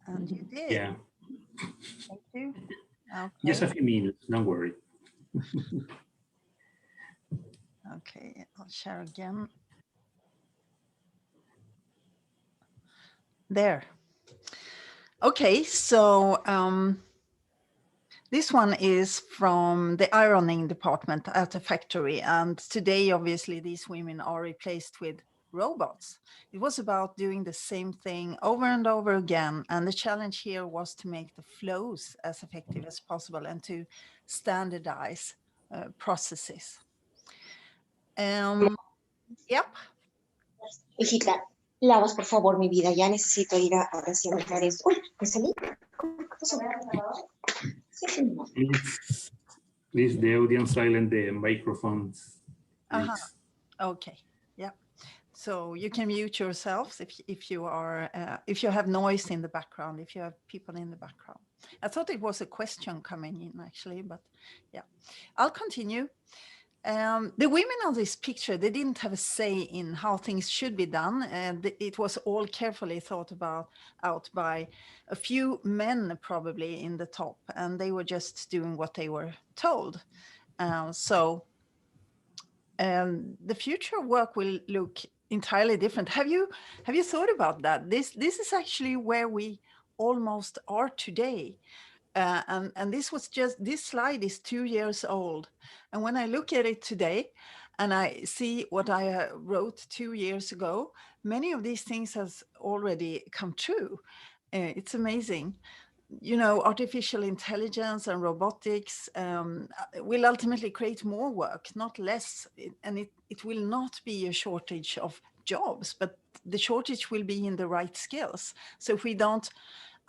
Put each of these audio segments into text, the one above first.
And you did. Yeah. Thank you. Okay. Just a few minutes, don't worry. Okay, I'll share again. There. Okay, so this one is from the ironing department at a factory. And today, obviously, these women are replaced with robots. It was about doing the same thing over and over again. And the challenge here was to make the flows as effective as possible and to standardize processes. Yep. Hijita, lavas, por favor, mi vida. Ya necesito ir ahora sí a dejar eso. Uy, ¿me salí? ¿Qué pasó? Please, the audience silent the microphones. Okay. Yeah. So you can mute yourselves if you are if you have noise in the background, if you have people in the background. I thought it was a question coming in actually, but yeah, I'll continue. The women on this picture, they didn't have a say in how things should be done, and it was all carefully thought out by a few men probably in the top, and they were just doing what they were told. So the future of work will look entirely different. Have you thought about that? This is actually where we almost are today. And this slide is 2 years old. And when I look at it today and I see what I wrote 2 years ago, many of these things has already come true. It's amazing. You know, artificial intelligence and robotics will ultimately create more work, not less. And it will not be a shortage of jobs, but the shortage will be in the right skills. So if we don't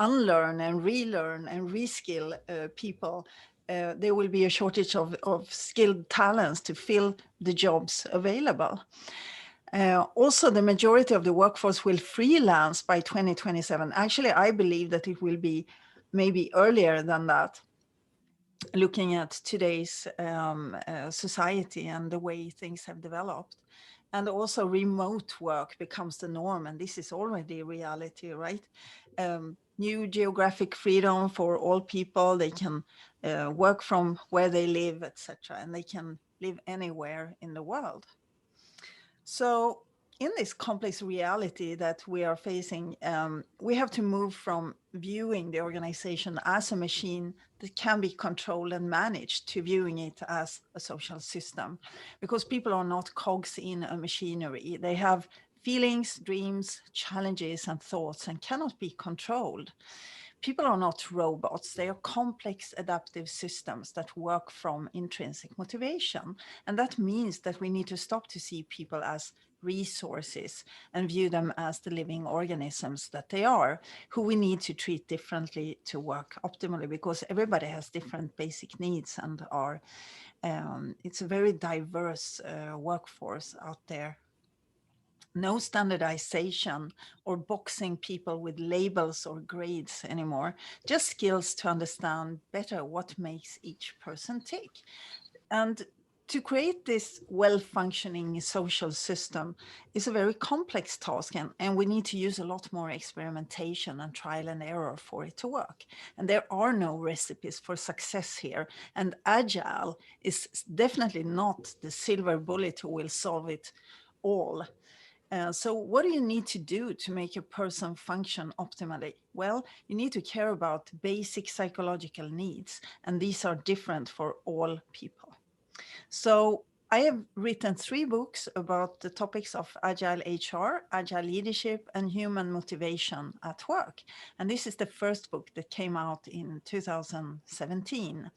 unlearn and relearn and reskill people, there will be a shortage of skilled talents to fill the jobs available. Also, the majority of the workforce will freelance by 2027. Actually, I believe that it will be maybe earlier than that, looking at today's society and the way things have developed. And also remote work becomes the norm, and this is already a reality, right? New geographic freedom for all people. They can work from where they live, etc., and they can live anywhere in the world. So in this complex reality that we are facing, we have to move from viewing the organization as a machine that can be controlled and managed to viewing it as a social system, because people are not cogs in a machinery. They have feelings, dreams, challenges, and thoughts, and cannot be controlled. People are not robots. They are complex adaptive systems that work from intrinsic motivation. And that means that we need to stop to see people as resources and view them as the living organisms that they are, who we need to treat differently to work optimally, because everybody has different basic needs and are, it's a very diverse workforce out there. No standardization or boxing people with labels or grades anymore, just skills to understand better what makes each person tick. And to create this well-functioning social system is a very complex task, and we need to use a lot more experimentation and trial and error for it to work. And there are no recipes for success here, and Agile is definitely not the silver bullet who will solve it all. So what do you need to do to make a person function optimally? Well, you need to care about basic psychological needs, and these are different for all people. So I have written 3 books about the topics of Agile HR, Agile leadership, and human motivation at work. And this is the first book that came out in 2017.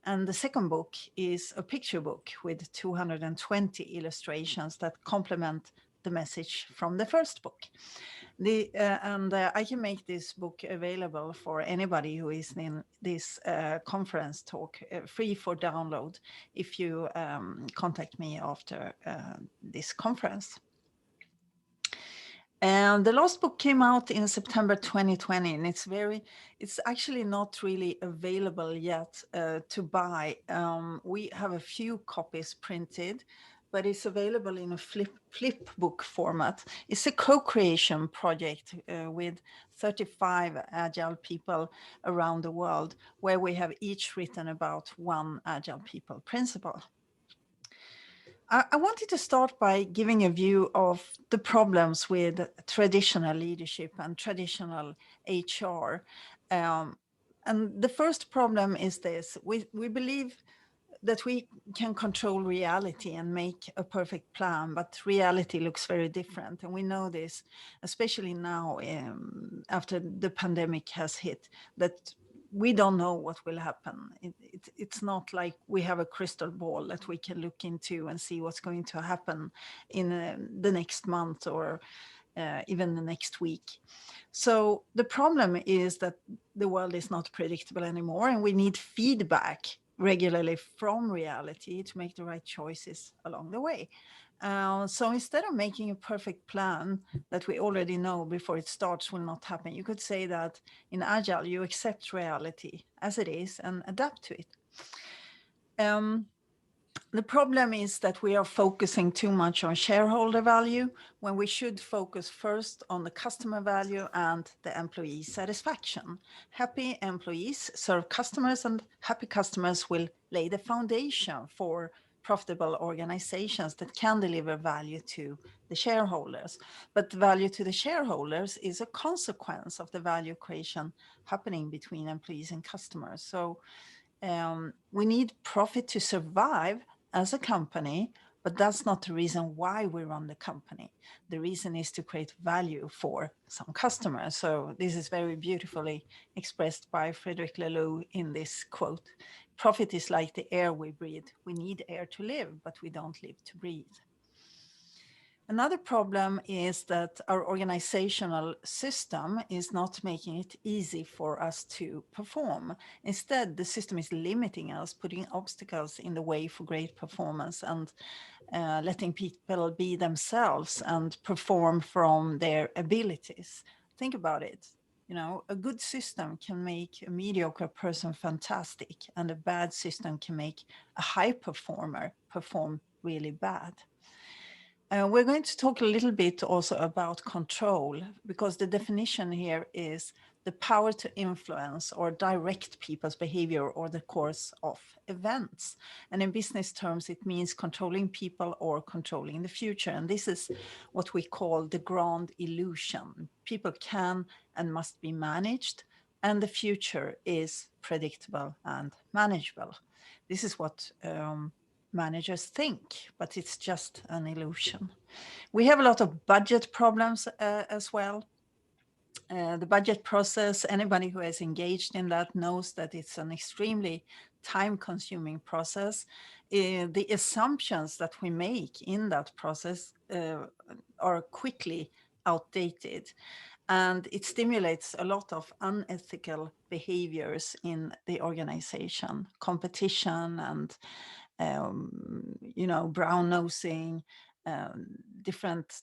And the second book is a picture book with 220 illustrations that complement the message from the first book. I can make this book available for anybody who is in this conference talk, free for download, if you contact me after this conference. And the last book came out in September 2020, and it's actually not really available yet to buy. We have a few copies printed, but it's available in a flip book format. It's a co-creation project with 35 Agile people around the world, where we have each written about one Agile People principle. I wanted to start by giving a view of the problems with traditional leadership and traditional HR. And the first problem is this: we believe that we can control reality and make a perfect plan, but reality looks very different. And we know this, especially now after the pandemic has hit, that we don't know what will happen. It's not like we have a crystal ball that we can look into and see what's going to happen in the next month or even the next week. So the problem is that the world is not predictable anymore, and we need feedback regularly from reality to make the right choices along the way. So instead of making a perfect plan that we already know before it starts will not happen, you could say that in Agile, you accept reality as it is and adapt to it. The problem is that we are focusing too much on shareholder value when we should focus first on the customer value and the employee satisfaction. Happy employees serve customers, and happy customers will lay the foundation for profitable organizations that can deliver value to the shareholders. But value to the shareholders is a consequence of the value creation happening between employees and customers. So we need profit to survive as a company, but that's not the reason why we run the company. The reason is to create value for some customers. So this is very beautifully expressed by Frederick Laloux in this quote: "Profit is like the air we breathe. We need air to live, but we don't live to breathe." Another problem is that our organizational system is not making it easy for us to perform. Instead, the system is limiting us, putting obstacles in the way for great performance, and letting people be themselves and perform from their abilities. Think about it. You know, a good system can make a mediocre person fantastic, and a bad system can make a high performer perform really bad. We're going to talk a little bit also about control, because the definition here is the power to influence or direct people's behavior or the course of events. And in business terms, it means controlling people or controlling the future. And this is what we call the grand illusion. People can and must be managed, and the future is predictable and manageable. This is what managers think, but it's just an illusion. We have a lot of budget problems as well. The budget process, anybody who has engaged in that knows that it's an extremely time-consuming process. The assumptions that we make in that process are quickly outdated, and it stimulates a lot of unethical behaviors in the organization, competition and brown nosing, different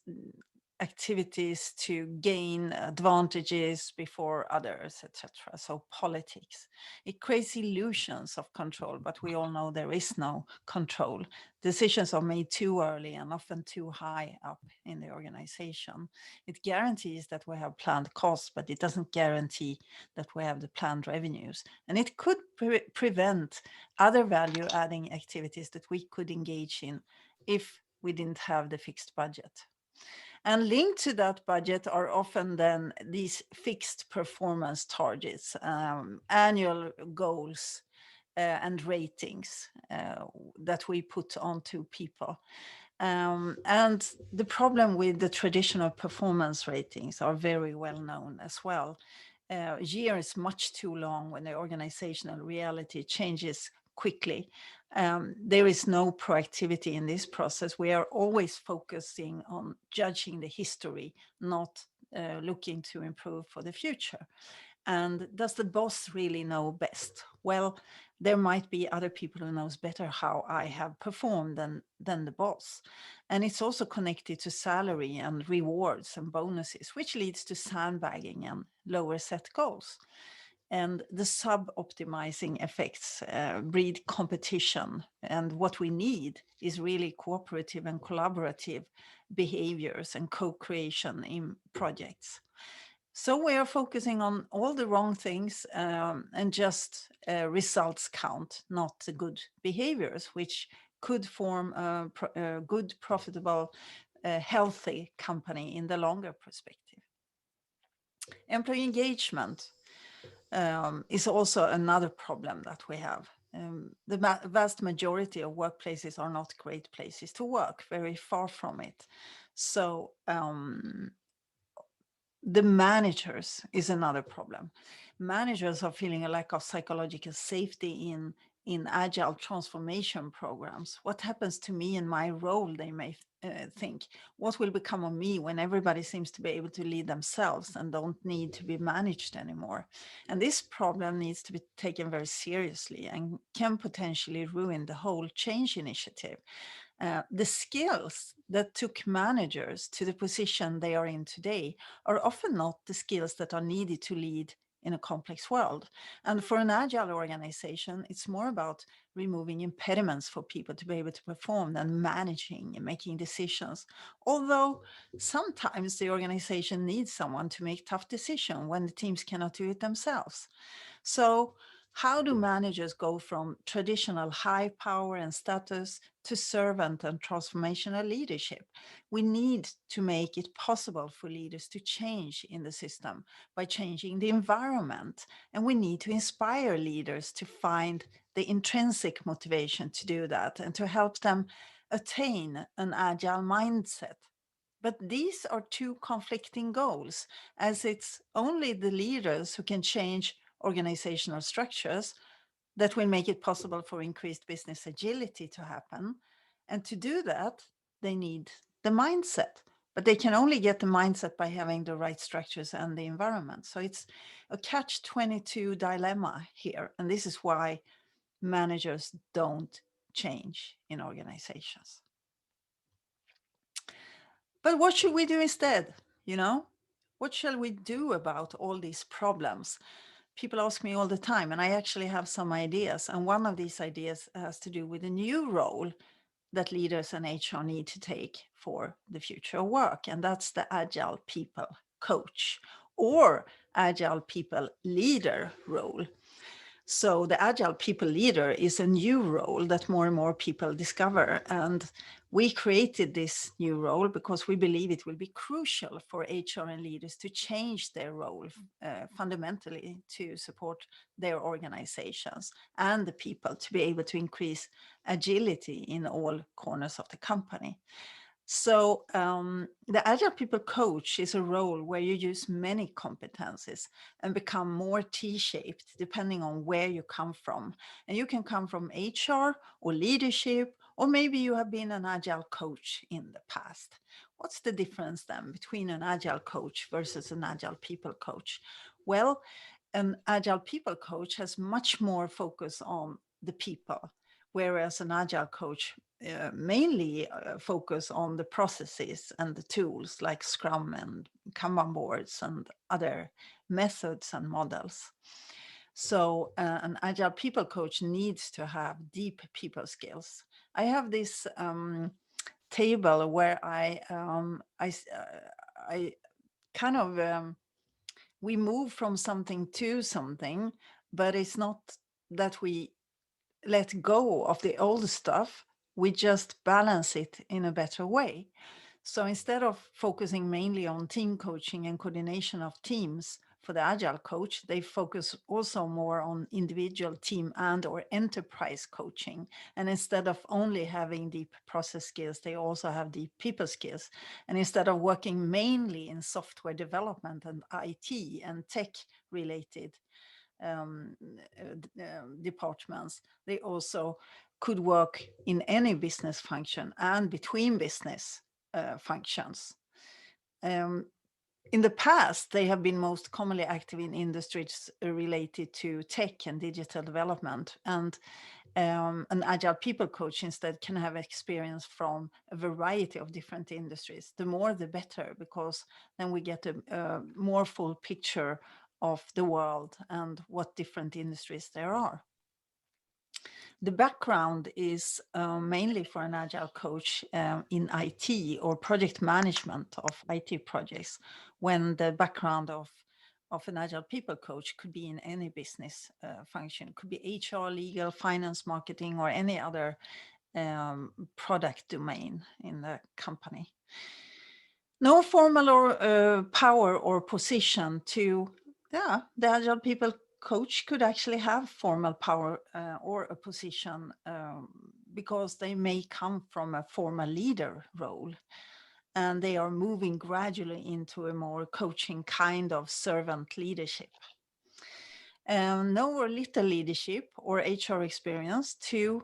activities to gain advantages before others, etc. So politics. It creates illusions of control, but we all know there is no control. Decisions are made too early and often too high up in the organization. It guarantees that we have planned costs, but it doesn't guarantee that we have the planned revenues. And it could prevent other value-adding activities that we could engage in if we didn't have the fixed budget. And linked to that budget are often then these fixed performance targets, annual goals and ratings that we put onto people. And the problem with the traditional performance ratings are very well known as well. A year is much too long when the organizational reality changes quickly. There is no proactivity in this process. We are always focusing on judging the history, not looking to improve for the future. And does the boss really know best? Well, there might be other people who knows better how I have performed than the boss. And it's also connected to salary and rewards and bonuses, which leads to sandbagging and lower set goals. And the sub-optimizing effects breed competition. And what we need is really cooperative and collaborative behaviors and co-creation in projects. So we are focusing on all the wrong things and just results count, not the good behaviors, which could form a good, profitable, healthy company in the longer perspective. Employee engagement is also another problem that we have. The vast majority of workplaces are not great places to work, very far from it. So the managers is another problem. Managers are feeling a lack of psychological safety in agile transformation programs. What happens to me in my role, they may think. What will become of me when everybody seems to be able to lead themselves and don't need to be managed anymore? And this problem needs to be taken very seriously and can potentially ruin the whole change initiative. The skills that took managers to the position they are in today are often not the skills that are needed to lead in a complex world. And for an agile organization, it's more about removing impediments for people to be able to perform than managing and making decisions. Although sometimes the organization needs someone to make tough decisions when the teams cannot do it themselves. So how do managers go from traditional high power and status to servant and transformational leadership? We need to make it possible for leaders to change in the system by changing the environment. And we need to inspire leaders to find the intrinsic motivation to do that and to help them attain an agile mindset. But these are two conflicting goals, as it's only the leaders who can change organizational structures that will make it possible for increased business agility to happen. And to do that, they need the mindset. But they can only get the mindset by having the right structures and the environment. So it's a catch-22 dilemma here. And this is why managers don't change in organizations. But what should we do instead? You know, what shall we do about all these problems? People ask me all the time, and I actually have some ideas. And one of these ideas has to do with a new role that leaders and HR need to take for the future of work. And that's the Agile People coach or Agile People leader role. So the Agile People leader is a new role that more and more people discover. And we created this new role because we believe it will be crucial for HR and leaders to change their role fundamentally to support their organizations and the people to be able to increase agility in all corners of the company. So the Agile People coach is a role where you use many competencies and become more T-shaped depending on where you come from. And you can come from HR or leadership, or maybe you have been an Agile coach in the past. What's the difference then between an Agile coach versus an Agile People coach? Well, an Agile People coach has much more focus on the people, whereas an Agile coach mainly focus on the processes and the tools like Scrum and Kanban boards and other methods and models. So an Agile People coach needs to have deep people skills. I have this table where I kind of we move from something to something, but it's not that we let go of the old stuff, we just balance it in a better way. So instead of focusing mainly on team coaching and coordination of teams for the Agile coach, they focus also more on individual team and or enterprise coaching. And instead of only having deep process skills, they also have deep people skills. And instead of working mainly in software development and IT and tech related departments, they also could work in any business function and between business functions. In the past, they have been most commonly active in industries related to tech and digital development. And an Agile People coach instead can have experience from a variety of different industries. The more, the better, because then we get a more full picture of the world and what different industries there are. The background is mainly for an Agile coach in IT or project management of IT projects, when the background of an Agile People coach could be in any business function. It could be HR, legal, finance, marketing, or any other product domain in the company. No formal or power or position to, the Agile People coach could actually have formal power or a position because they may come from a formal leader role, and they are moving gradually into a more coaching kind of servant leadership. No or little leadership or HR experience to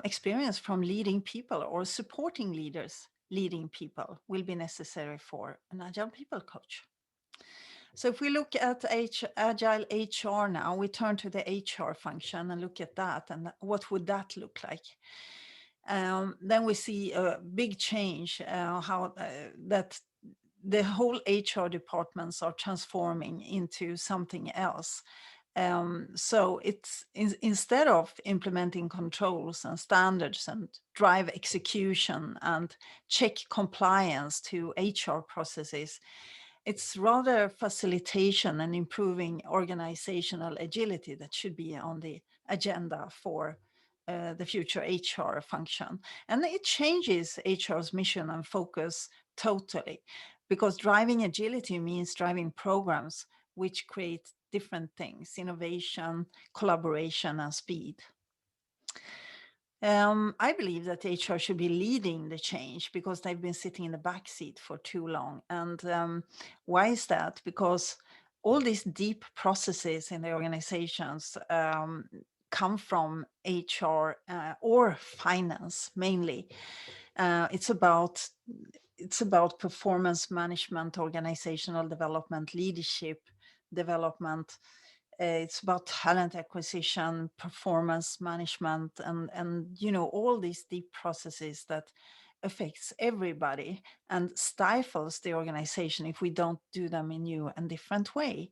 experience from leading people or supporting leaders leading people will be necessary for an Agile People coach. So if we look at Agile HR now, we turn to the HR function and look at that, and what would that look like? Then we see a big change, how that the whole HR departments are transforming into something else. So it's instead of implementing controls and standards and drive execution and check compliance to HR processes, it's rather facilitation and improving organizational agility that should be on the agenda for the future HR function. And it changes HR's mission and focus totally, because driving agility means driving programs which create different things: innovation, collaboration, and speed. I believe that HR should be leading the change because they've been sitting in the back seat for too long. And why is that? Because all these deep processes in the organizations come from HR or finance mainly. It's about performance management, organizational development, leadership development. It's about talent acquisition, performance management, and all these deep processes that affects everybody and stifles the organization if we don't do them in new and different way.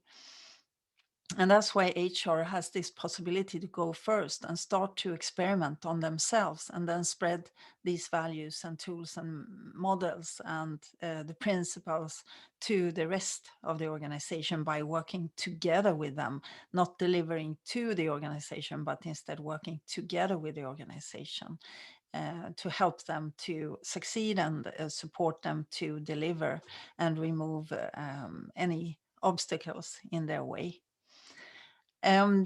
And that's why HR has this possibility to go first and start to experiment on themselves, and then spread these values and tools and models and the principles to the rest of the organization by working together with them, not delivering to the organization, but instead working together with the organization to help them to succeed and support them to deliver and remove any obstacles in their way.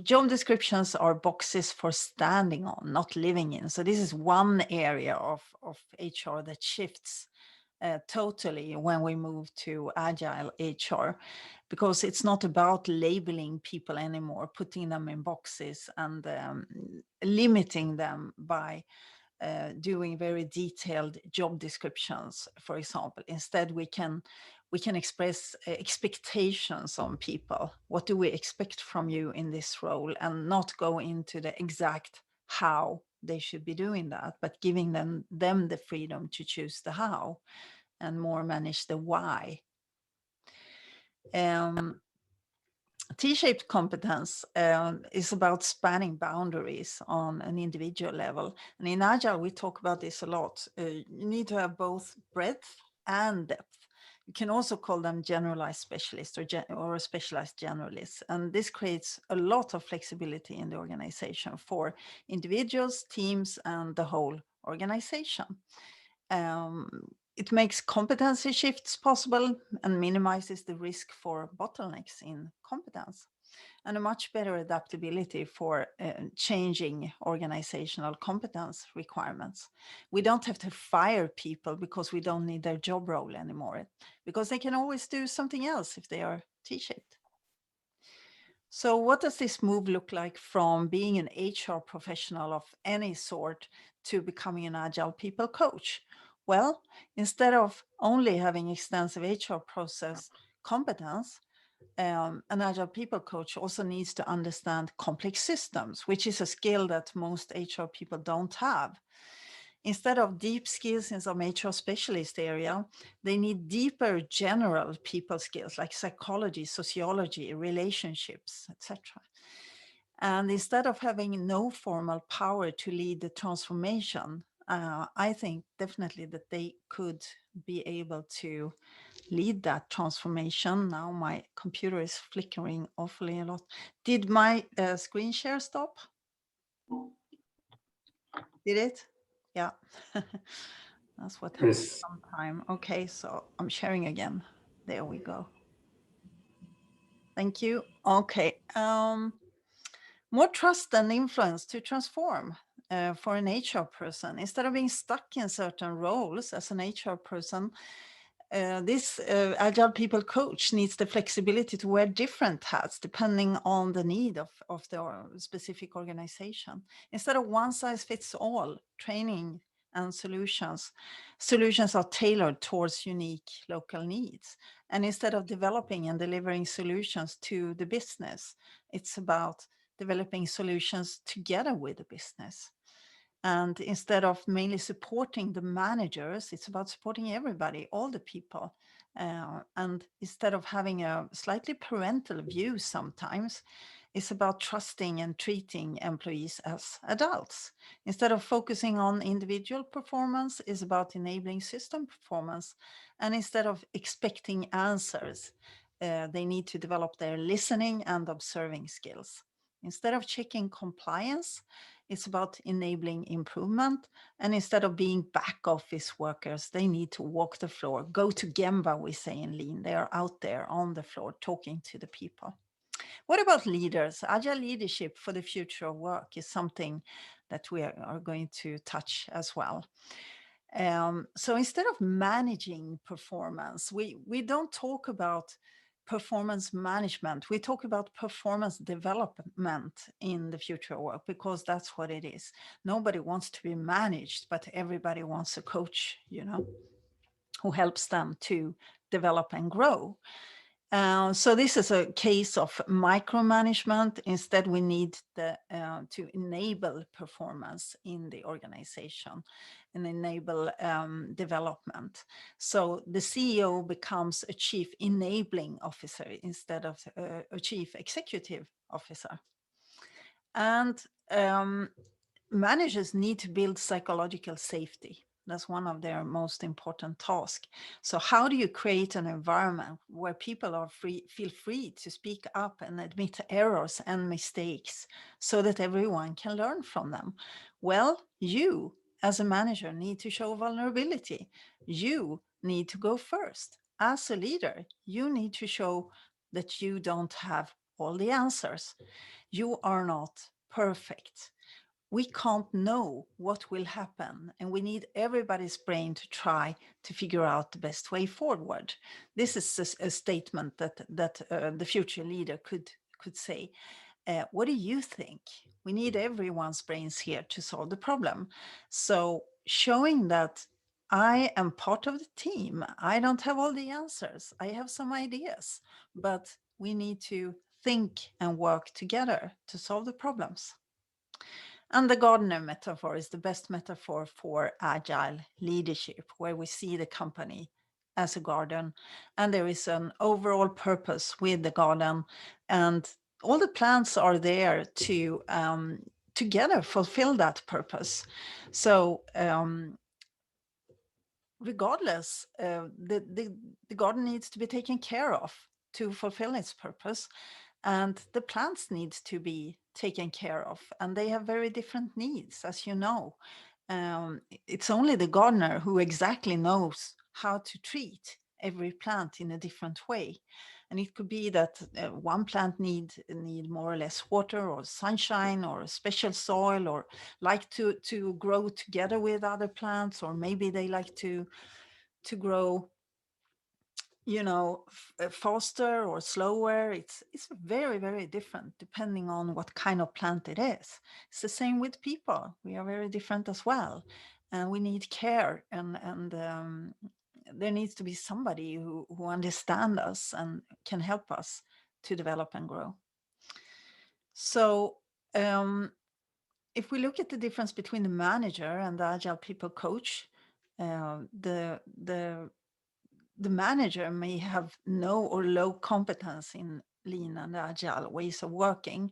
Job descriptions are boxes for standing on, not living in. So this is one area of HR that shifts totally when we move to Agile HR, because it's not about labeling people anymore, putting them in boxes and limiting them by doing very detailed job descriptions, for example. Instead, we can express expectations on people. What do we expect from you in this role? And not go into the exact how they should be doing that, but giving them the freedom to choose the how and more manage the why. T-shaped competence is about spanning boundaries on an individual level. And in Agile, we talk about this a lot. You need to have both breadth and depth. You can also call them generalized specialists or specialized generalists. And this creates a lot of flexibility in the organization for individuals, teams, and the whole organization. It makes competency shifts possible and minimizes the risk for bottlenecks in competence, and a much better adaptability for changing organizational competence requirements. We don't have to fire people because we don't need their job role anymore, because they can always do something else if they are T-shaped. So what does this move look like from being an HR professional of any sort to becoming an Agile People coach? Well, instead of only having extensive HR process competence, an Agile People coach also needs to understand complex systems, which is a skill that most HR people don't have. Instead of deep skills in some HR specialist area, they need deeper general people skills like psychology, sociology, relationships, etc. And instead of having no formal power to lead the transformation, I think definitely that they could be able to lead that transformation. Now my computer is flickering awfully a lot. Did my screen share stop? Did it? Yeah. That's what happens Yes. sometime. Okay, so I'm sharing again. There we go. Thank you. Okay. More trust and influence to transform for an HR person. Instead of being stuck in certain roles as an HR person, this Agile People coach needs the flexibility to wear different hats depending on the need of the specific organization. Instead of one size fits all training and solutions are tailored towards unique local needs. And instead of developing and delivering solutions to the business, it's about developing solutions together with the business. And instead of mainly supporting the managers, it's about supporting everybody, all the people. And instead of having a slightly parental view sometimes, it's about trusting and treating employees as adults. Instead of focusing on individual performance, it's about enabling system performance. And instead of expecting answers, they need to develop their listening and observing skills. Instead of checking compliance, it's about enabling improvement. And instead of being back office workers, they need to walk the floor, go to Gemba, we say in Lean. They are out there on the floor talking to the people. What about leaders? Agile leadership for the future of work is something that we are going to touch as well. So instead of managing performance, we don't talk about performance management. We talk about performance development in the future of work, because that's what it is. Nobody wants to be managed, but everybody wants a coach, who helps them to develop and grow. So this is a case of micromanagement. Instead, we need to enable performance in the organization and enable development. So the CEO becomes a chief enabling officer instead of a chief executive officer. And managers need to build psychological safety. That's one of their most important tasks. So how do you create an environment where people are feel free to speak up and admit errors and mistakes so that everyone can learn from them? Well, you as a manager need to show vulnerability. You need to go first. As a leader, you need to show that you don't have all the answers. You are not perfect. We can't know what will happen, and we need everybody's brain to try to figure out the best way forward. This is a statement that the future leader could say. What do you think? We need everyone's brains here to solve the problem. So showing that I am part of the team, I don't have all the answers, I have some ideas, but we need to think and work together to solve the problems. And the gardener metaphor is the best metaphor for agile leadership, where we see the company as a garden, and there is an overall purpose with the garden, and all the plants are there to together fulfill that purpose. So regardless, the garden needs to be taken care of to fulfill its purpose. And the plants need to be taken care of, and they have very different needs, as you know. It's only the gardener who exactly knows how to treat every plant in a different way. And it could be that one plant need more or less water or sunshine or a special soil, or like to grow together with other plants, or maybe they like to grow faster or slower. It's very, very different depending on what kind of plant it is. It's the same with people. We are very different as well, and we need care, and there needs to be somebody who understands us and can help us to develop and grow. So if we look at the difference between the manager and the Agile People coach, the manager may have no or low competence in lean and agile ways of working,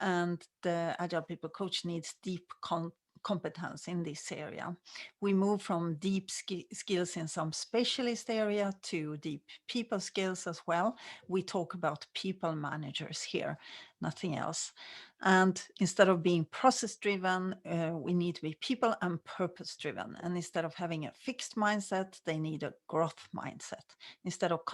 and the Agile People coach needs deep competence in this area. We move from deep skills in some specialist area to deep people skills as well. We talk about people managers here, nothing else. And instead of being process driven, we need to be people and purpose driven. And instead of having a fixed mindset, they need a growth mindset. Instead of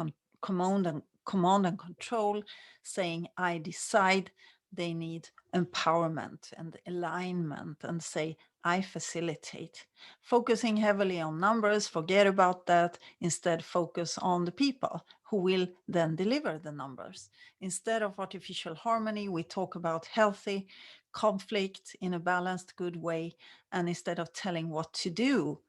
command and control, saying I decide, they need empowerment and alignment and say, I facilitate. Focusing heavily on numbers, forget about that. Instead, focus on the people who will then deliver the numbers. Instead of artificial harmony, we talk about healthy conflict in a balanced, good way. And instead of telling what to do,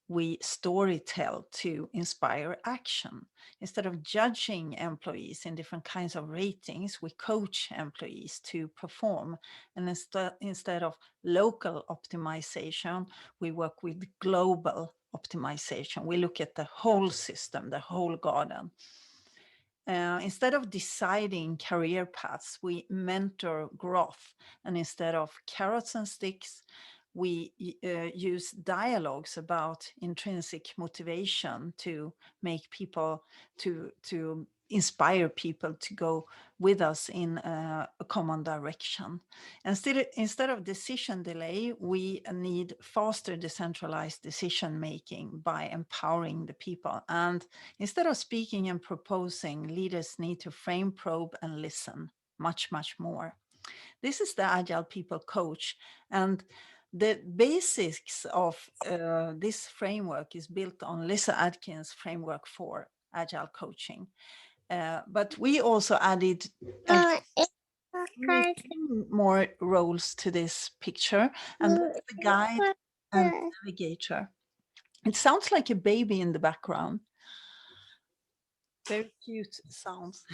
we storytell to inspire action. Instead of judging employees in different kinds of ratings, we coach employees to perform. And instead of local optimization, we work with global optimization. We look at the whole system, the whole garden. Instead of deciding career paths, we mentor growth. And instead of carrots and sticks, we use dialogues about intrinsic motivation to make people, to inspire people to go with us in a common direction. Instead of decision delay, we need faster decentralized decision making by empowering the people. And instead of speaking and proposing, leaders need to frame, probe, and listen much, much more. This is the Agile People coach. And the basics of this framework is built on Lisa Adkins' framework for Agile coaching. But we also added more roles to this picture, and that's the guide and navigator. It sounds like a baby in the background. Very cute sounds.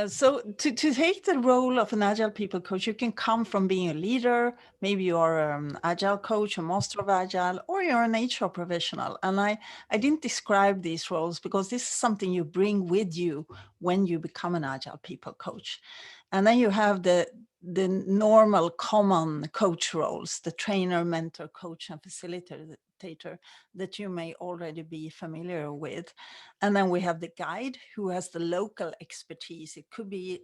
So to take the role of an Agile People coach, you can come from being a leader. Maybe you are an Agile coach, a master of Agile, or you're an HR professional. And I didn't describe these roles because this is something you bring with you when you become an Agile People coach. And then you have the normal common coach roles, the trainer, mentor, coach, and facilitator that you may already be familiar with. And then we have the guide who has the local expertise. It could be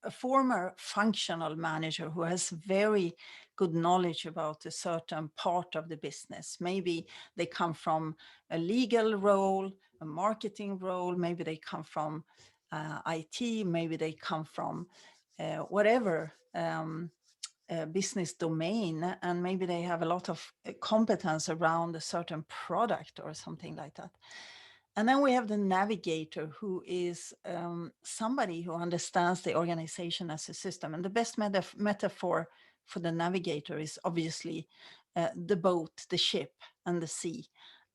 a former functional manager who has very good knowledge about a certain part of the business. Maybe they come from a legal role, a marketing role, maybe they come from IT, maybe they come from whatever business domain, and maybe they have a lot of competence around a certain product or something like that. And then we have the navigator, who is somebody who understands the organization as a system. And the best metaphor for the navigator is obviously the boat, the ship, and the sea.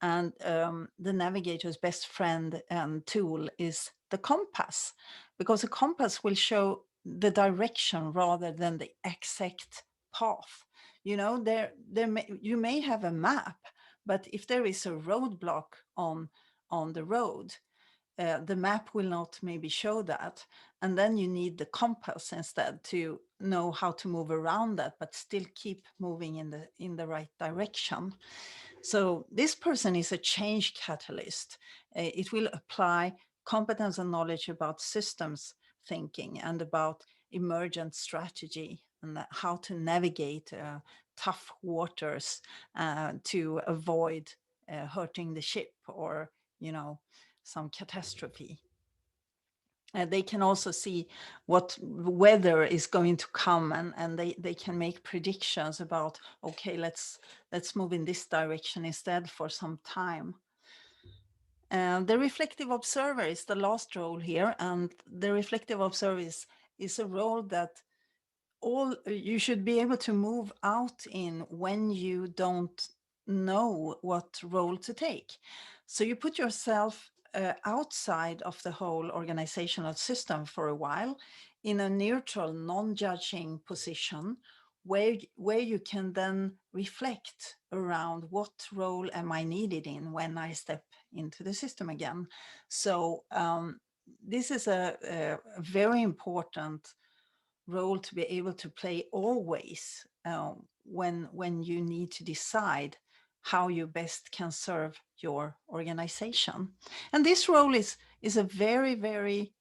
And the navigator's best friend and tool is the compass, because a compass will show the direction rather than the exact path. You know, you may have a map, but if there is a roadblock on the road, the map will not maybe show that. And then you need the compass instead to know how to move around that, but still keep moving in the right direction. So this person is a change catalyst. It will apply competence and knowledge about systems thinking and about emergent strategy and how to navigate tough waters to avoid hurting the ship or, you know, some catastrophe. They can also see what weather is going to come, and they can make predictions about, okay, let's move in this direction instead for some time. The reflective observer is the last role here, and the reflective observer is a role that you should be able to move out in when you don't know what role to take. So you put yourself outside of the whole organizational system for a while in a neutral, non-judging position, where you can then reflect around what role am I needed in when I step into the system again. So this is a very important role to be able to play always when you need to decide how you best can serve your organization. And this role is a very, very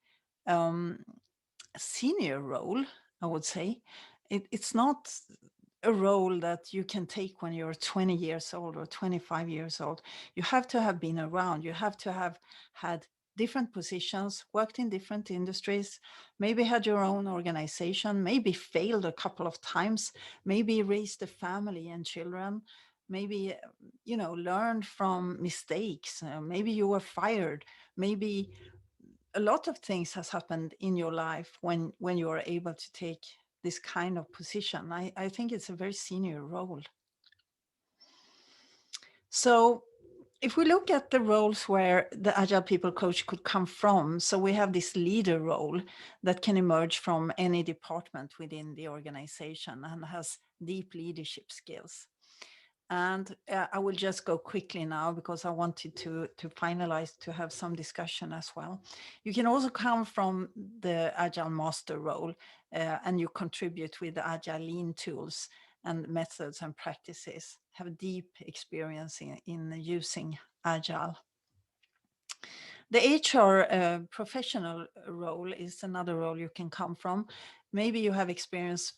senior role, I would say. It's not a role that you can take when you're 20 years old or 25 years old. You have to have been around. You have to have had different positions, worked in different industries, maybe had your own organization, maybe failed a couple of times, maybe raised a family and children, maybe, learned from mistakes. Maybe you were fired. Maybe a lot of things has happened in your life when you are able to take this kind of position. I think it's a very senior role. So if we look at the roles where the Agile People coach could come from, so we have this leader role that can emerge from any department within the organization and has deep leadership skills. And I will just go quickly now because I wanted to finalize, to have some discussion as well. You can also come from the Agile Master role and you contribute with the Agile Lean tools and methods and practices, have deep experience in using Agile. The HR professional role is another role you can come from. Maybe you have experience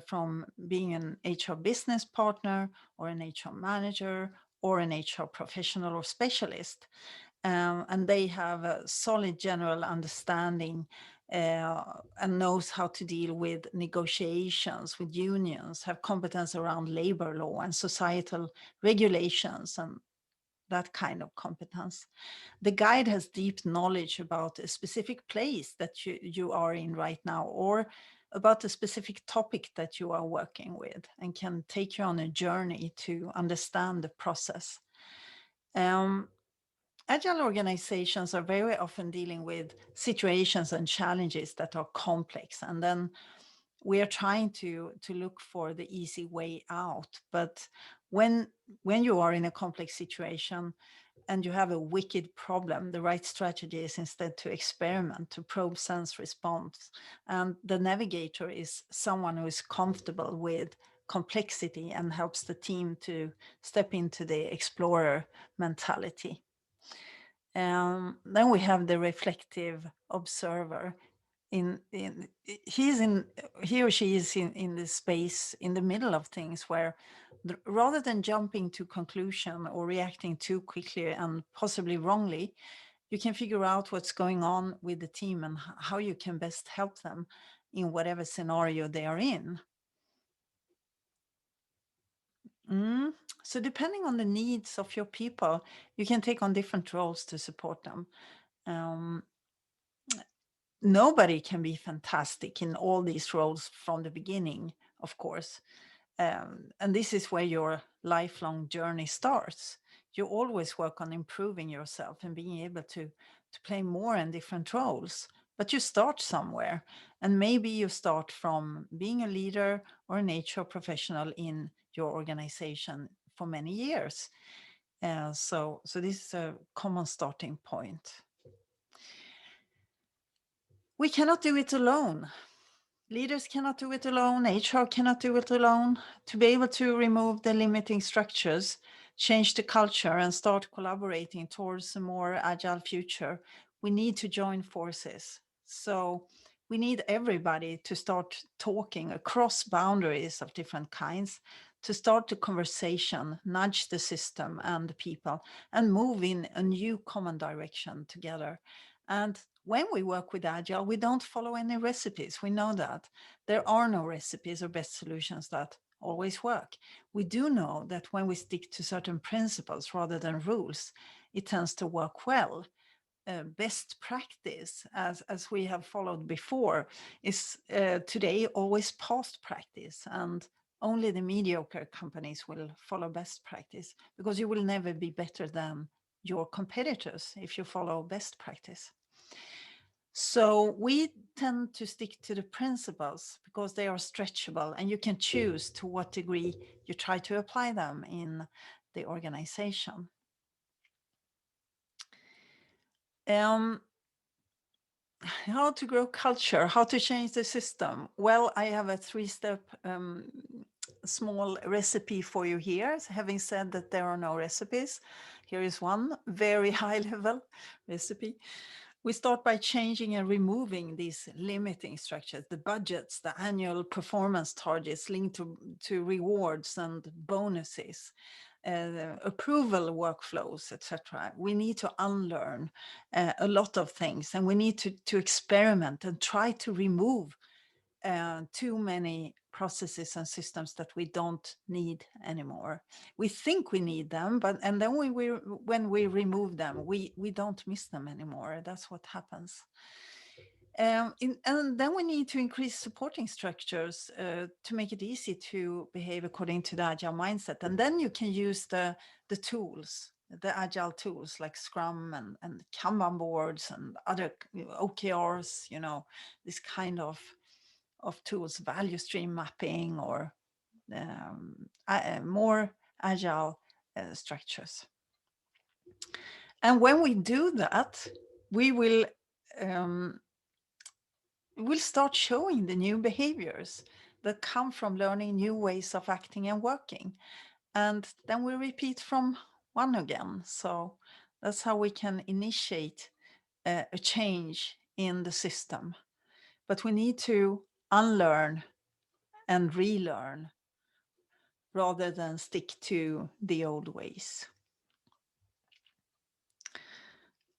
from being an HR business partner or an HR manager or an HR professional or specialist. And they have a solid general understanding and knows how to deal with negotiations with unions, have competence around labor law and societal regulations and that kind of competence. The guide has deep knowledge about a specific place that you are in right now, or about a specific topic that you are working with, and can take you on a journey to understand the process. Agile organizations are very often dealing with situations and challenges that are complex, and then we are trying to look for the easy way out. But when you are in a complex situation and you have a wicked problem, the right strategy is instead to experiment, to probe, sense, response. And the navigator is someone who is comfortable with complexity and helps the team to step into the explorer mentality. Then we have the reflective observer. He or she is in the space in the middle of things where rather than jumping to conclusion or reacting too quickly and possibly wrongly, you can figure out what's going on with the team and how you can best help them in whatever scenario they are in. So depending on the needs of your people, you can take on different roles to support them. Nobody can be fantastic in all these roles from the beginning, of course. And this is where your lifelong journey starts. You always work on improving yourself and being able to play more and different roles. But you start somewhere. And maybe you start from being a leader or an HR professional in your organization for many years. So this is a common starting point. We cannot do it alone. Leaders cannot do it alone. HR cannot do it alone. To be able to remove the limiting structures, change the culture, and start collaborating towards a more agile future, we need to join forces. So we need everybody to start talking across boundaries of different kinds, to start the conversation, nudge the system and the people, and move in a new common direction together. And when we work with Agile, we don't follow any recipes. We know that there are no recipes or best solutions that always work. We do know that when we stick to certain principles rather than rules, it tends to work well. Best practice, as we have followed before, is today always past practice, and only the mediocre companies will follow best practice, because you will never be better than your competitors if you follow best practice. So we tend to stick to the principles because they are stretchable and you can choose to what degree you try to apply them in the organization. How to grow culture, how to change the system. Well, I have a 3-step small recipe for you here. So having said that there are no recipes, here is one very high level recipe. We start by changing and removing these limiting structures, the budgets, the annual performance targets linked to rewards and bonuses, approval workflows, etc. We need to unlearn a lot of things, and we need to experiment and try to remove too many processes and systems that we don't need anymore. We think we need them, and then when we remove them, we don't miss them anymore. That's what happens. And then we need to increase supporting structures to make it easy to behave according to the Agile mindset. And then you can use the tools, the Agile tools like Scrum and Kanban boards and other OKRs, this kind of tools, value stream mapping, or more agile structures. And when we do that, we will we'll start showing the new behaviors that come from learning new ways of acting and working. And then we repeat from one again. So that's how we can initiate a change in the system. But we need to unlearn and relearn rather than stick to the old ways.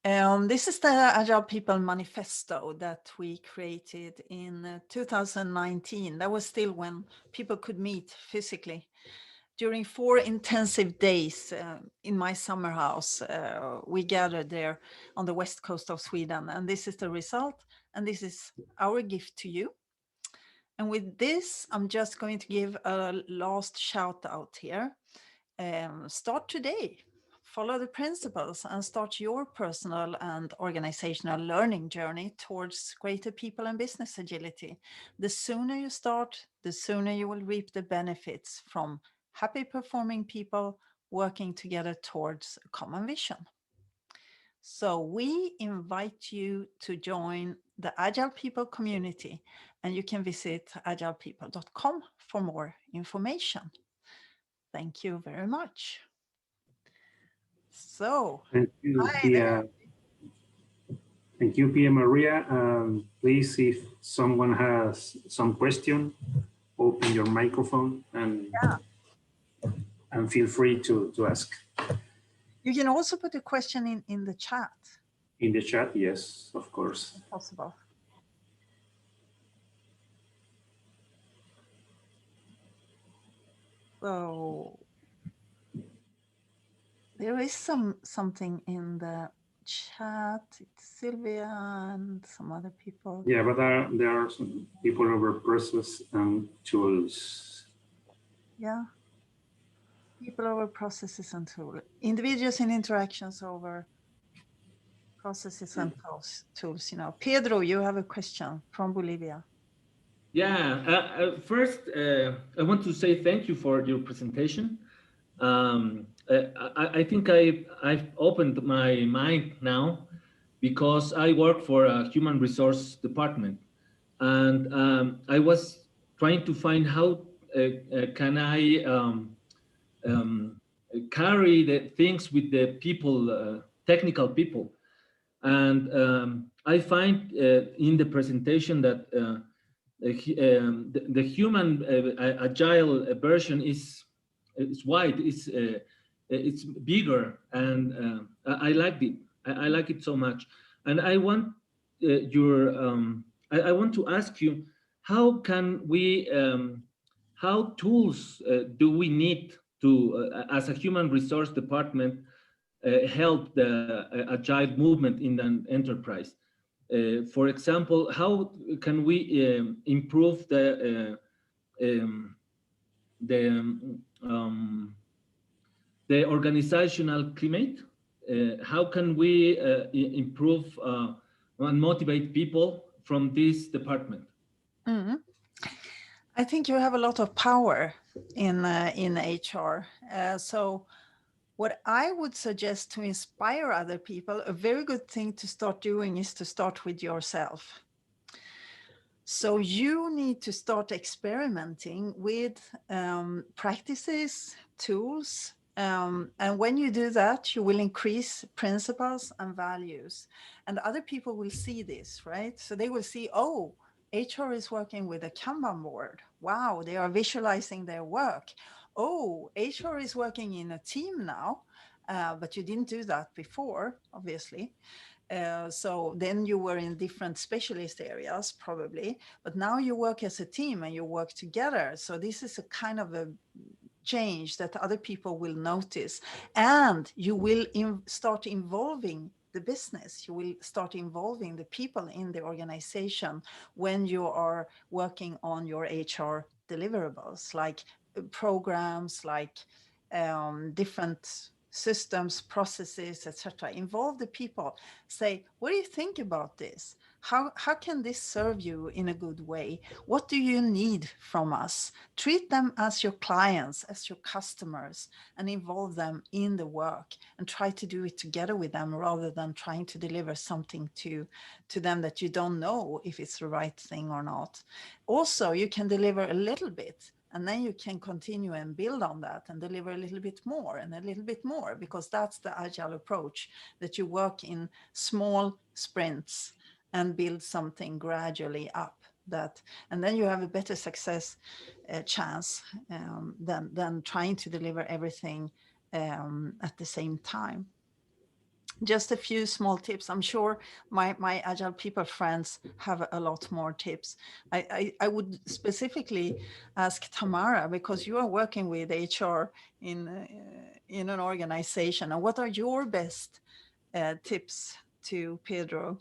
This is the Agile People Manifesto that we created in 2019. That was still when people could meet physically. During 4 intensive days in my summer house, we gathered there on the west coast of Sweden. And this is the result. And this is our gift to you. And with this, I'm just going to give a last shout out here. Start today. Follow the principles and start your personal and organizational learning journey towards greater people and business agility. The sooner you start, the sooner you will reap the benefits from happy performing people working together towards a common vision. So we invite you to join the Agile People community, and you can visit agilepeople.com for more information. Thank you very much. So, Thank you, hi Pia. there. Thank you, Pia-Maria. Please, if someone has some question, open your microphone and feel free to ask. You can also put a question in the chat. In the chat, yes, of course. If possible. So there is something in the chat. It's Sylvia and some other people. Yeah, but there are some people over process and tools. Yeah. People over processes and tools. Individuals in interactions over processes and tools. Pedro, you have a question from Bolivia. Yeah, first, I want to say thank you for your presentation. I think I've opened my mind now because I work for a human resource department, and I was trying to find how can I carry the things with the people, technical people, and I find in the presentation that the human agile version is wide, it's bigger, and I like it. I like it so much, and I want I want to ask you, how can we how tools do we need to as a human resource department help the agile movement in an enterprise? For example, how can we improve the organizational climate? How can we improve and motivate people from this department? Mhm. I think you have a lot of power in HR. So what I would suggest to inspire other people, a very good thing to start doing is to start with yourself. So you need to start experimenting with practices, tools, and when you do that, you will increase principles and values. And other people will see this, right? So they will see, oh, HR is working with a Kanban board. Wow, they are visualizing their work. Oh, HR is working in a team now, but you didn't do that before, obviously. So then you were in different specialist areas probably, but now you work as a team and you work together. So this is a kind of a change that other people will notice, and you will start involving the business. You will start involving the people in the organization when you are working on your HR deliverables, like programs, like different systems, processes, etc. Involve the people. Say, what do you think about this? How can this serve you in a good way? What do you need from us? Treat them as your clients, as your customers, and involve them in the work, and try to do it together with them rather than trying to deliver something to them that you don't know if it's the right thing or not. Also, you can deliver a little bit, and then you can continue and build on that and deliver a little bit more and a little bit more, because that's the agile approach, that you work in small sprints and build something gradually up. That, and then you have a better success chance than trying to deliver everything at the same time. Just a few small tips. I'm sure my Agile People friends have a lot more tips. I would specifically ask Tamara, because you are working with HR in an organization. And what are your best tips to Pedro?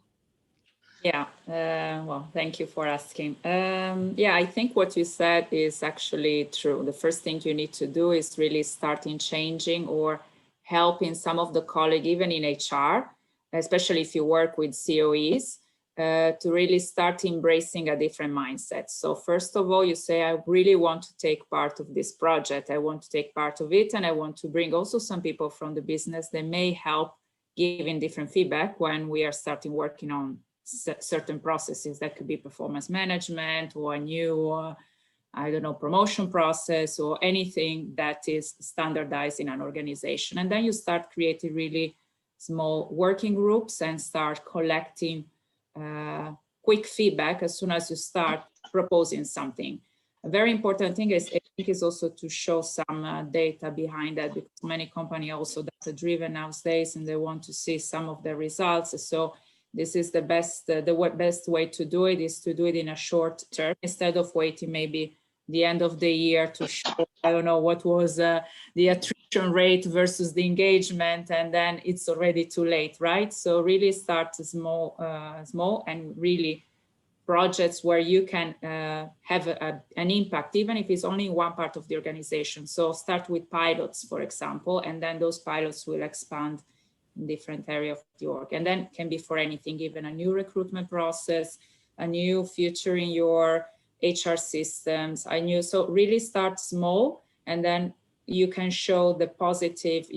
Yeah, well, thank you for asking. Yeah, I think what you said is actually true. The first thing you need to do is really starting changing or helping some of the colleagues, even in HR, especially if you work with COEs, to really start embracing a different mindset. So first of all, you say, I really want to take part of this project. I want to take part of it. And I want to bring also some people from the business that may help giving different feedback when we are starting working on certain processes. That could be performance management or a new, I don't know, promotion process or anything that is standardized in an organization. And then you start creating really small working groups and start collecting quick feedback as soon as you start proposing something. A very important thing is, I think, is also to show some data behind that, because many companies are also data-driven nowadays and they want to see some of the results. So this is the best way to do it, is to do it in a short term instead of waiting maybe the end of the year to show, I don't know, what was the attrition rate versus the engagement, and then it's already too late, right? So really start small and really projects where you can have an impact, even if it's only in one part of the organization. So start with pilots, for example, and then those pilots will expand in different area of the org. And then can be for anything, even a new recruitment process, a new feature in your HR systems, so really start small, and then you can show the positive,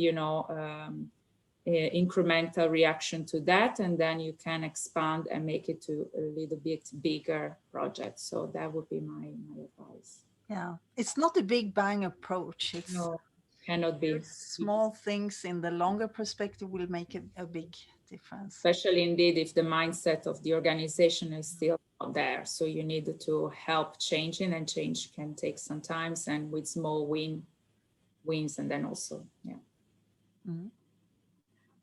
incremental reaction to that, and then you can expand and make it to a little bit bigger project. So that would be my advice. Yeah, it's not a big bang approach. It's no, cannot be. Small things in the longer perspective will make a big difference. Especially indeed if the mindset of the organization is still not there. So you need to help changing, and change can take some time, and with small wins, and then also, yeah. Mm-hmm.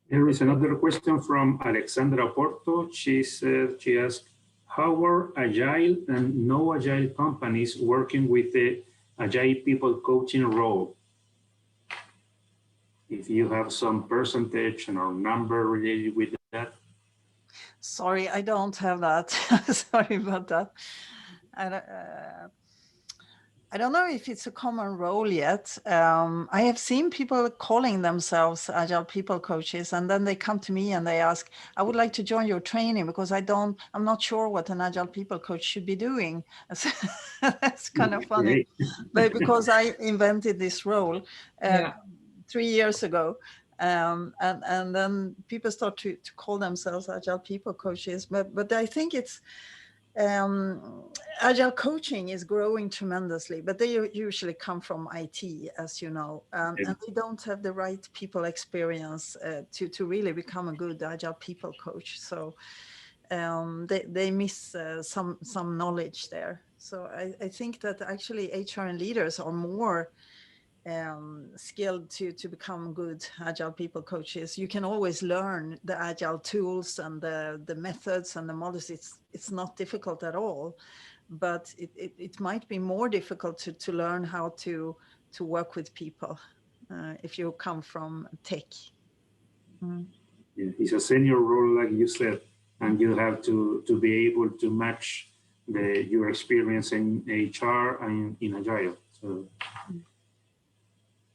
There is another question from Alexandra Porto. She asked, how are Agile and no Agile companies working with the Agile People coaching role? If you have some percentage or number related with that. Sorry, I don't have that. Sorry about that. I don't know if it's a common role yet. I have seen people calling themselves Agile People coaches, and then they come to me and they ask, I would like to join your training because I'm not sure what an Agile People coach should be doing. That's kind of funny, but because I invented this role 3 years ago. And then people start to call themselves Agile People coaches, but I think it's Agile coaching is growing tremendously, but they usually come from IT, as you know, and they don't have the right people experience to really become a good Agile People coach. So they miss some knowledge there. So I think that actually HR and leaders are more skilled to become good Agile People coaches. You can always learn the Agile tools and the methods and the models. It's not difficult at all, but it might be more difficult to learn how to work with people if you come from tech. Yeah, it's a senior role, like you said, and you have to be able to match your experience in HR and in Agile. So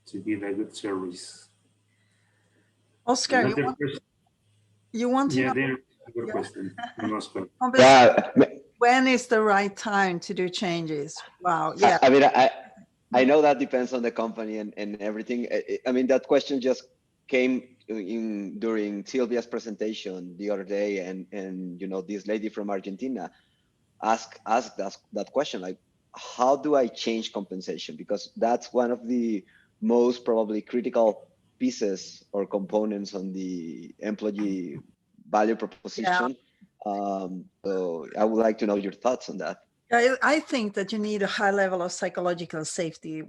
to give a good service. Oscar, you want to know? There's another question from Oscar. When is the right time to do changes? Wow. Yeah. I mean, I know that depends on the company and everything. I mean, that question just came in during Sylvia's presentation the other day, and you know, this lady from Argentina asked that question, like, how do I change compensation? Because that's one of the most probably critical pieces or components on the employee value proposition. Yeah. So I would like to know your thoughts on that. I think that you need a high level of psychological safety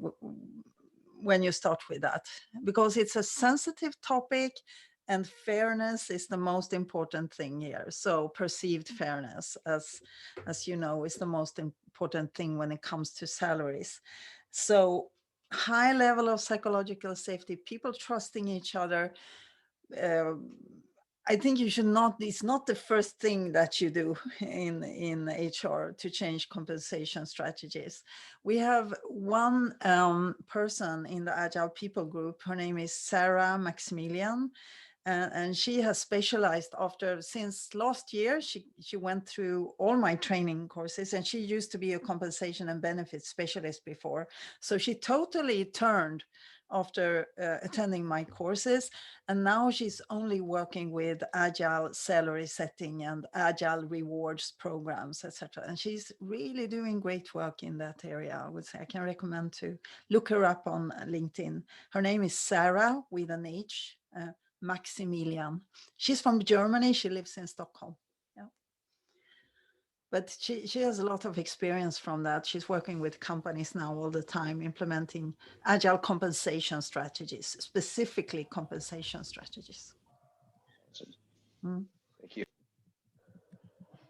when you start with that, because it's a sensitive topic and fairness is the most important thing here. So perceived fairness, as you know, is the most important thing when it comes to salaries. So high level of psychological safety, people trusting each other. I think you should not, it's not the first thing that you do in HR to change compensation strategies. We have one person in the Agile People group, her name is Sarah Maximilian, and she has specialized since last year. She went through all my training courses, and she used to be a compensation and benefits specialist before. So she totally turned after attending my courses, and now she's only working with Agile salary setting and Agile rewards programs, etc. And she's really doing great work in that area. I would say I can recommend to look her up on LinkedIn. Her name is Sarah with an H, Maximilian. She's from Germany. She lives in Stockholm. Yeah. But she has a lot of experience from that. She's working with companies now all the time, implementing Agile compensation strategies, specifically compensation strategies. Thank you.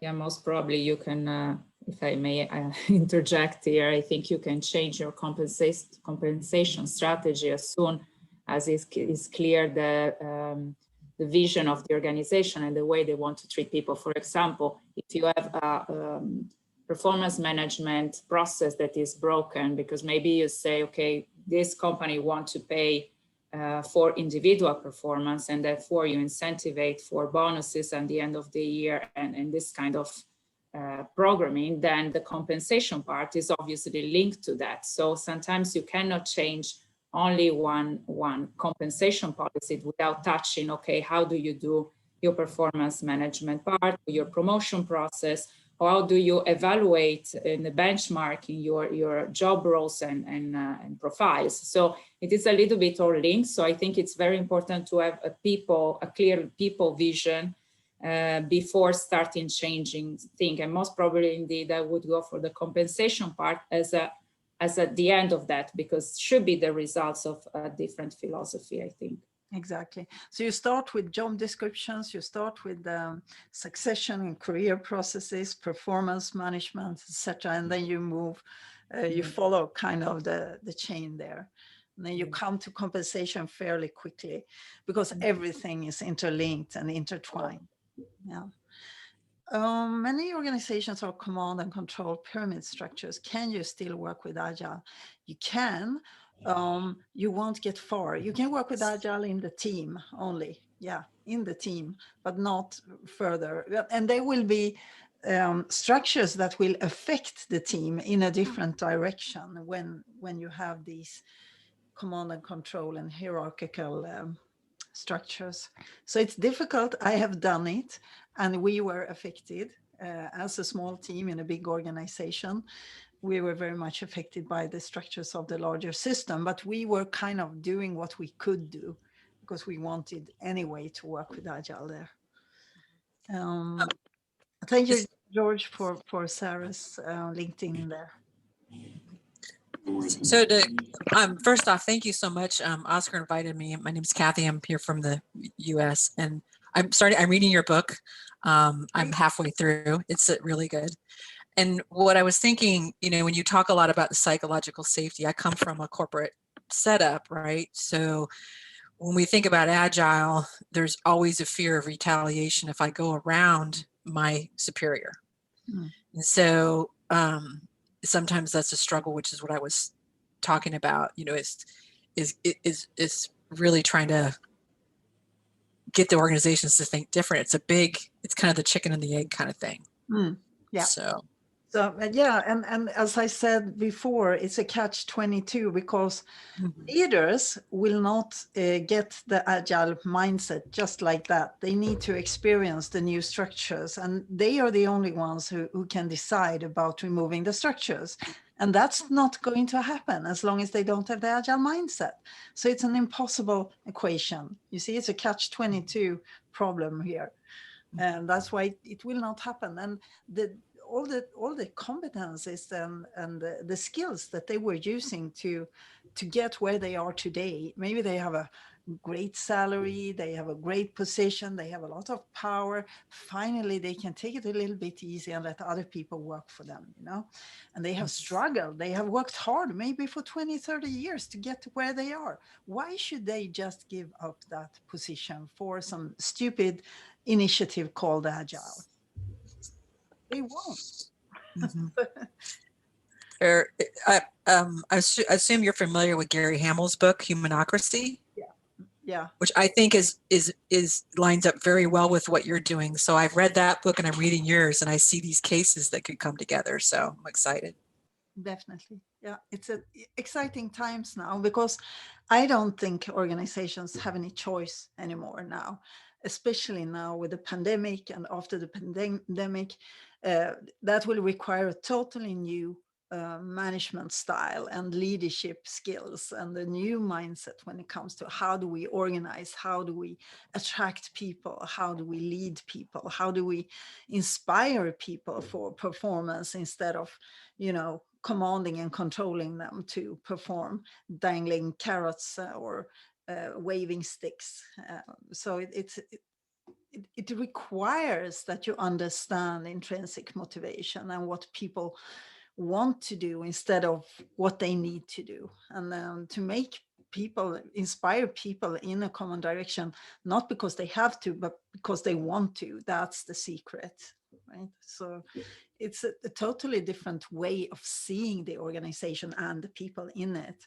Yeah, most probably you can, if I may interject here, I think you can change your compensation strategy as soon as is clear the vision of the organization and the way they want to treat people. For example, if you have a performance management process that is broken, because maybe you say, okay, this company wants to pay for individual performance, and therefore you incentivate for bonuses at the end of the year and this kind of programming, then the compensation part is obviously linked to that. So sometimes you cannot change only one compensation policy without touching, okay, how do you do your performance management part, your promotion process, or how do you evaluate in the benchmarking your job roles and profiles. So it is a little bit all linked. So I think it's very important to have a clear people vision before starting changing things. And most probably indeed I would go for the compensation part as at the end of that, because it should be the results of a different philosophy, I think. Exactly. So you start with job descriptions, you start with succession and career processes, performance management, etc. And then you move, you follow kind of the chain there. And then you come to compensation fairly quickly because everything is interlinked and intertwined. Yeah. Many organizations are command and control pyramid structures. Can you still work with Agile? You can. You won't get far. You can work with Agile in the team only. Yeah, in the team, but not further. And there will be structures that will affect the team in a different direction when you have these command and control and hierarchical structures. So it's difficult. I have done it, and we were affected as a small team in a big organization. We were very much affected by the structures of the larger system, but we were kind of doing what we could do because we wanted anyway to work with Agile there. Thank you, George, for Sarah's LinkedIn there. So first off, thank you so much. Oscar invited me. My name is Kathy. I'm here from the US, and I'm reading your book. I'm halfway through. It's really good. And what I was thinking, when you talk a lot about the psychological safety, I come from a corporate setup, right? So when we think about Agile, there's always a fear of retaliation if I go around my superior. And so sometimes that's a struggle, which is what I was talking about, is really trying to get the organizations to think different. It's kind of the chicken and the egg kind of thing. Yeah. So yeah, and as I said before, it's a catch-22 because leaders will not get the Agile mindset just like that. They need to experience the new structures, and they are the only ones who can decide about removing the structures. And that's not going to happen as long as they don't have the Agile mindset. So it's an impossible equation. You see, it's a catch-22 problem here. And that's why it will not happen. And all the competencies and the skills that they were using to get where they are today. Maybe they have a great salary, they have a great position, they have a lot of power. Finally, they can take it a little bit easy and let other people work for them, And they have struggled, they have worked hard, maybe for 20, 30 years to get to where they are. Why should they just give up that position for some stupid initiative called Agile? They won't. I assume you're familiar with Gary Hamel's book, Humanocracy. Yeah. Which I think is lines up very well with what you're doing. So I've read that book and I'm reading yours, and I see these cases that could come together. So I'm excited. Definitely. Yeah, it's exciting times now because I don't think organizations have any choice anymore now, especially now with the pandemic and after the pandemic. That will require a totally new management style and leadership skills and the new mindset when it comes to how do we organize, how do we attract people, how do we lead people, how do we inspire people for performance instead of, commanding and controlling them to perform, dangling carrots or waving sticks. So it requires that you understand intrinsic motivation and what people want to do instead of what they need to do, and to make people, inspire people in a common direction, not because they have to, but because they want to. That's the secret, right? So it's a totally different way of seeing the organization and the people in it.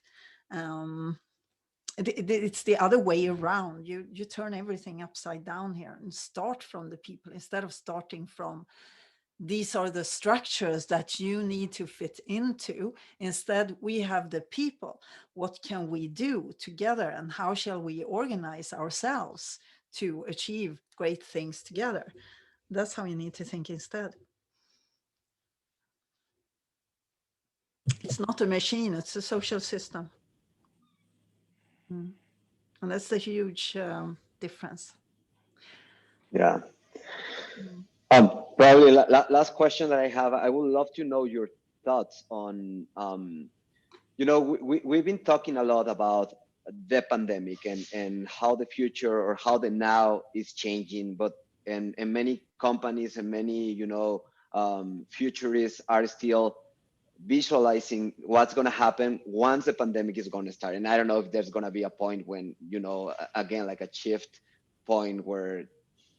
It's the other way around. You turn everything upside down here and start from the people instead of starting from these are the structures that you need to fit into. Instead, we have the people. What can we do together, and how shall we organize ourselves to achieve great things together? That's how you need to think instead. It's not a machine, it's a social system. And that's the huge difference. Yeah. Probably last question that I have, I would love to know your thoughts on, we've been talking a lot about the pandemic and how the future or how the now is changing, but and many companies and many, futurists are still visualizing what's going to happen once the pandemic is going to start. And I don't know if there's going to be a point when, again, like a shift point where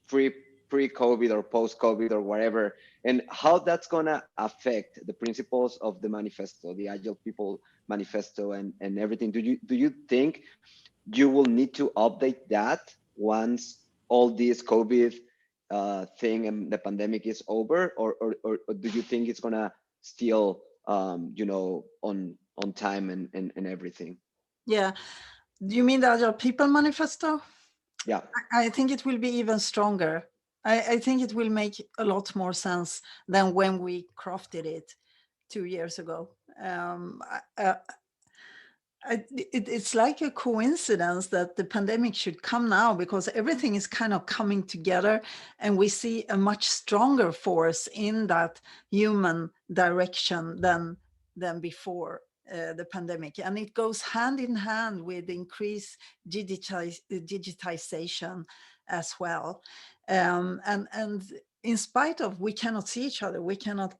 free pre-COVID or post-COVID or whatever, and how that's gonna affect the principles of the manifesto, the Agile People manifesto, and everything. Do you think you will need to update that once all this COVID thing and the pandemic is over, or do you think it's gonna still you know, on time and everything? Yeah. Do you mean the Agile People Manifesto? Yeah. I think it will be even stronger. I think it will make a lot more sense than when we crafted it 2 years ago. It's like a coincidence that the pandemic should come now, because everything is kind of coming together, and we see a much stronger force in that human direction than before the pandemic. And it goes hand in hand with increased digitization as well. And in spite of we cannot see each other, we cannot,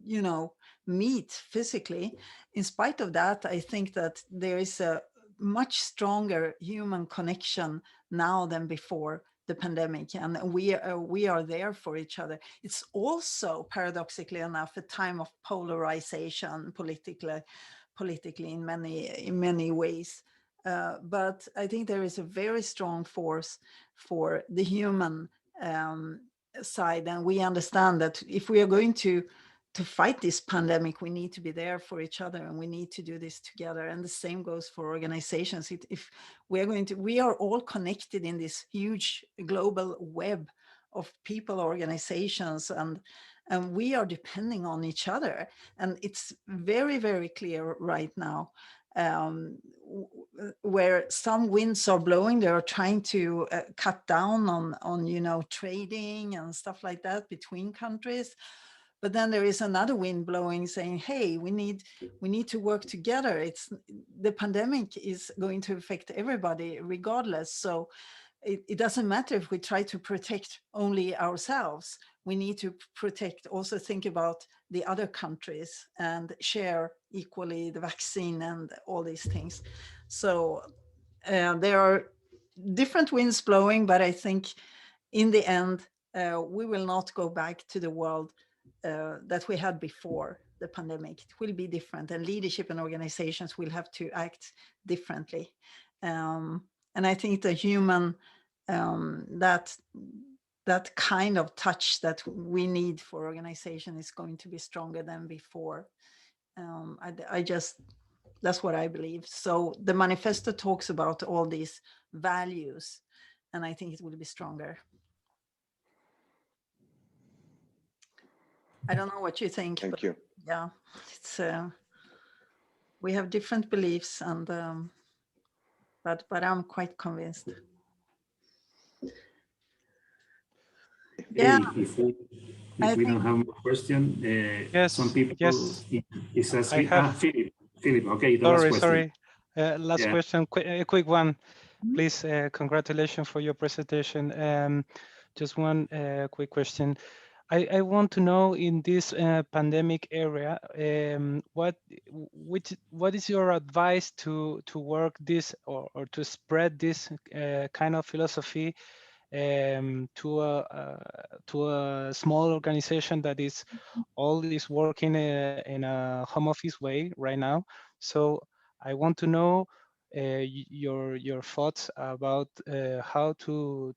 you know, meet physically. In spite of that, I think that there is a much stronger human connection now than before the pandemic, and we are there for each other. It's also, paradoxically enough, a time of polarization politically in many ways. But I think there is a very strong force for the human side, and we understand that if we are going to fight this pandemic, we need to be there for each other, and we need to do this together. And the same goes for organizations. If we are all connected in this huge global web of people, organizations, and we are depending on each other. And it's very, very clear right now, where some winds are blowing, they are trying to cut down on you know, trading and stuff like that between countries. But then there is another wind blowing saying, hey, we need to work together. The pandemic is going to affect everybody regardless. So it doesn't matter if we try to protect only ourselves. We need to also think about the other countries and share equally the vaccine and all these things. So there are different winds blowing, but I think in the end, we will not go back to the world that we had before the pandemic. It will be different, and leadership and organizations will have to act differently. And I think the human, that kind of touch that we need for organization is going to be stronger than before. That's what I believe. So the manifesto talks about all these values, and I think it will be stronger. I don't know what you think. Thank you. Yeah, it's we have different beliefs, and but I'm quite convinced. Yeah. If we don't have more question, yes, some people is asking. Philip. Okay, the last question. Sorry. Last question, a quick one, please. Congratulations for your presentation. Just one quick question. I want to know, in this pandemic area, what is your advice to work this or to spread this kind of philosophy to a small organization that is always working in a home office way right now? So I want to know your thoughts about how to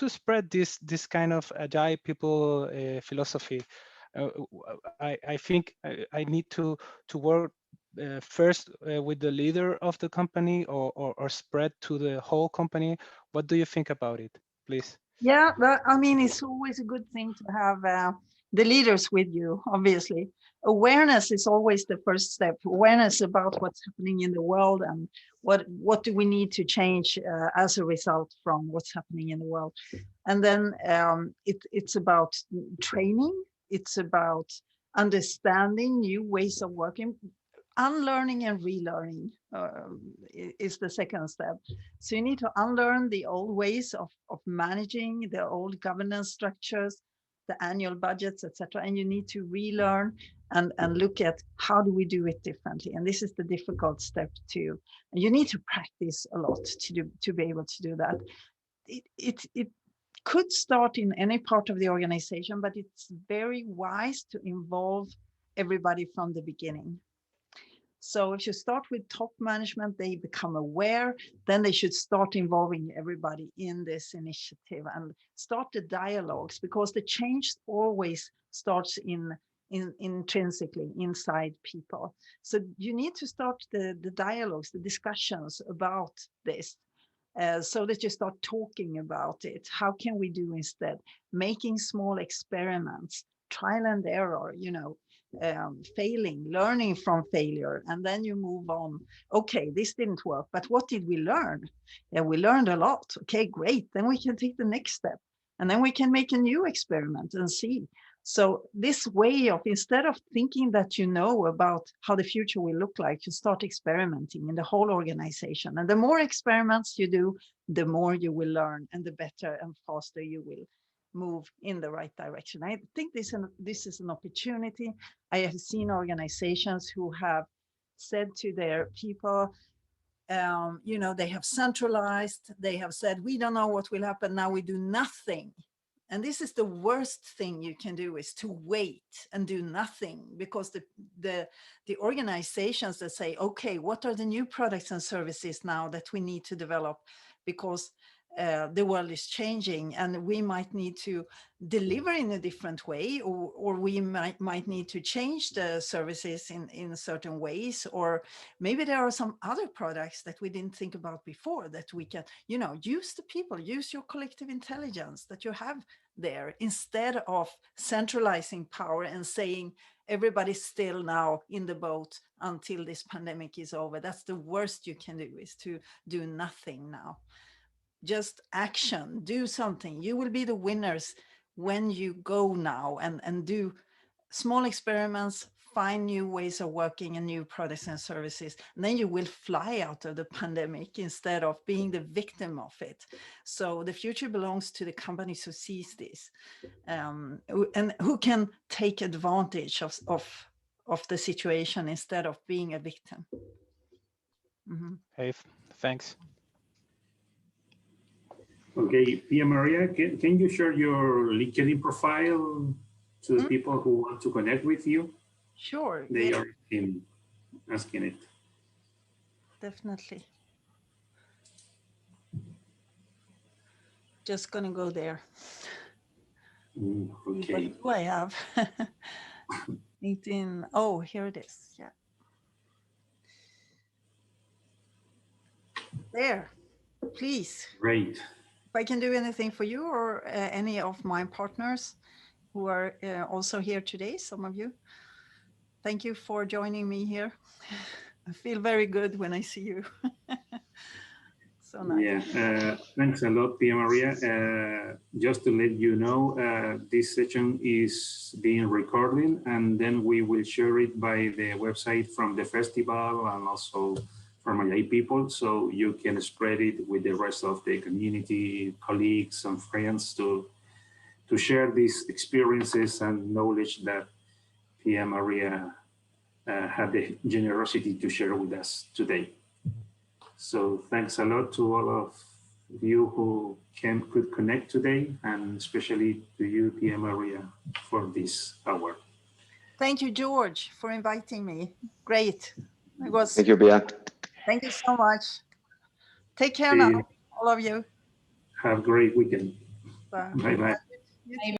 spread this kind of Agile People philosophy. I think I need to work first with the leader of the company, or spread to the whole company. What do you think about it, please? Yeah, but I mean, it's always a good thing to have the leaders with you, obviously. Awareness is always the first step. Awareness about what's happening in the world, and what do we need to change as a result from what's happening in the world. And then it's about training. It's about understanding new ways of working. Unlearning and relearning is the second step. So you need to unlearn the old ways of managing, the old governance structures, the annual budgets, etc. And you need to relearn and look at how do we do it differently. And this is the difficult step too. And you need to practice a lot to be able to do that. could start in any part of the organization, but it's very wise to involve everybody from the beginning. So if you start with top management, they become aware, then they should start involving everybody in this initiative and start the dialogues, because the change always starts intrinsically inside people. So you need to start the dialogues, the discussions about this. So that you start talking about it. How can we do instead? Making small experiments, trial and error, failing, learning from failure, and then you move on. Okay, this didn't work, but what did we learn? Yeah, we learned a lot. Okay, great. Then we can take the next step, and then we can make a new experiment and see. So this way of, instead of thinking that you know about how the future will look like, you start experimenting in the whole organization. And the more experiments you do, the more you will learn, and the better and faster you will move in the right direction. I think this is an opportunity. I have seen organizations who have said to their people, they have centralized, they have said, we don't know what will happen, now we do nothing. And this is the worst thing you can do, is to wait and do nothing, because the organizations that say, okay, what are the new products and services now that we need to develop, because the world is changing and we might need to deliver in a different way, or we might need to change the services in certain ways, or maybe there are some other products that we didn't think about before that we can, use the people, use your collective intelligence that you have there, instead of centralizing power and saying everybody's still now in the boat until this pandemic is over. That's the worst you can do, is to do nothing now. Just action, do something. You will be the winners when you go now and do small experiments, find new ways of working and new products and services. And then you will fly out of the pandemic instead of being the victim of it. So the future belongs to the companies who sees this, and who can take advantage of the situation instead of being a victim. Mm-hmm. Hey, thanks. Okay, Pia-Maria, can you share your LinkedIn profile to the people who want to connect with you? Sure. They are asking it. Definitely. Just gonna go there. Okay. What do I have? LinkedIn. Oh, here it is. Yeah. There. Please. Great. If I can do anything for you or any of my partners who are also here today, some of you. Thank you for joining me here. I feel very good when I see you. So nice. Yeah, thanks a lot, Pia-Maria. Just to let you know, this session is being recorded, and then we will share it by the website from the festival and also from Agile People, so you can spread it with the rest of the community, colleagues and friends to share these experiences and knowledge that Pia-Maria had the generosity to share with us today. So thanks a lot to all of you who could connect today, and especially to you, Pia-Maria, for this hour. Thank you, George, for inviting me. Great. It was. Thank you, Pia. Thank you so much. Take care now, all of you. Have a great weekend. Bye. Bye-bye.